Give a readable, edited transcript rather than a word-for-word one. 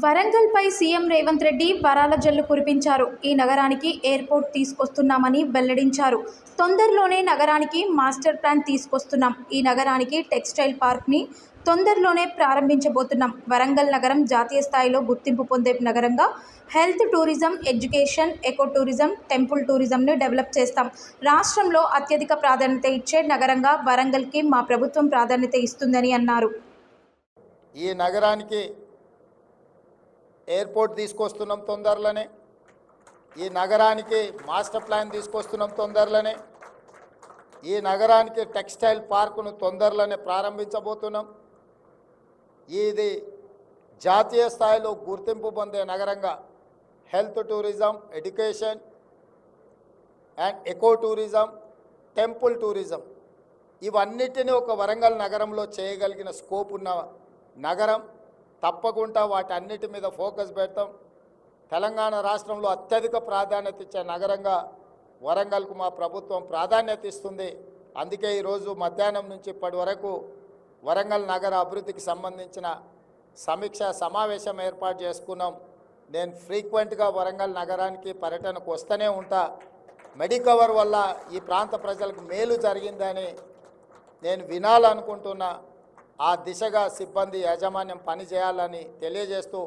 వరంగల్పై CM Revanth Reddy వరాల జల్లు కురిపించారు. ఈ నగరానికి ఎయిర్పోర్ట్ తీసుకొస్తున్నామని వెల్లడించారు. తొందరలోనే నగరానికి మాస్టర్ ప్లాన్ తీసుకొస్తున్నాం. ఈ నగరానికి టెక్స్టైల్ పార్క్ని తొందరలోనే ప్రారంభించబోతున్నాం. వరంగల్ నగరం జాతీయ స్థాయిలో గుర్తింపు పొందే నగరంగా health tourism, education, eco tourism, temple టూరిజంను డెవలప్ చేస్తాం. రాష్ట్రంలో అత్యధిక ప్రాధాన్యత ఇచ్చే నగరంగా వరంగల్కి మా ప్రభుత్వం ప్రాధాన్యత ఇస్తుందని అన్నారు. ఈ నగరానికి ఎయిర్పోర్ట్ తీసుకొస్తున్నాం తొందరలోనే. ఈ నగరానికి మాస్టర్ ప్లాన్ తీసుకొస్తున్నాం తొందరలోనే. ఈ నగరానికి టెక్స్టైల్ పార్కును తొందరలోనే ప్రారంభించబోతున్నాం. ఇది జాతీయ స్థాయిలో గుర్తింపు పొందే నగరంగా health tourism, education and echo tourism, temple tourism ఇవన్నిటిని ఒక వరంగల్ నగరంలో చేయగలిగిన స్కోప్ ఉన్న నగరం. తప్పకుండా వాటన్నిటి మీద ఫోకస్ పెడతాం. తెలంగాణ రాష్ట్రంలో అత్యధిక ప్రాధాన్యత ఇచ్చే నగరంగా వరంగల్కు మా ప్రభుత్వం ప్రాధాన్యత ఇస్తుంది. అందుకే ఈరోజు మధ్యాహ్నం నుంచి ఇప్పటి వరకు వరంగల్ నగర అభివృద్ధికి సంబంధించిన సమీక్ష సమావేశం ఏర్పాటు చేసుకున్నాం. నేను ఫ్రీక్వెంట్గా వరంగల్ నగరానికి పర్యటనకు వస్తూనే ఉంటా. మెడికవర్ వల్ల ఈ ప్రాంత ప్రజలకు మేలు జరిగిందని నేను వినాలనుకుంటున్నా. ఆ దిశగా సిబ్బంది యాజమాన్యం పనిచేయాలని తెలియజేస్తూ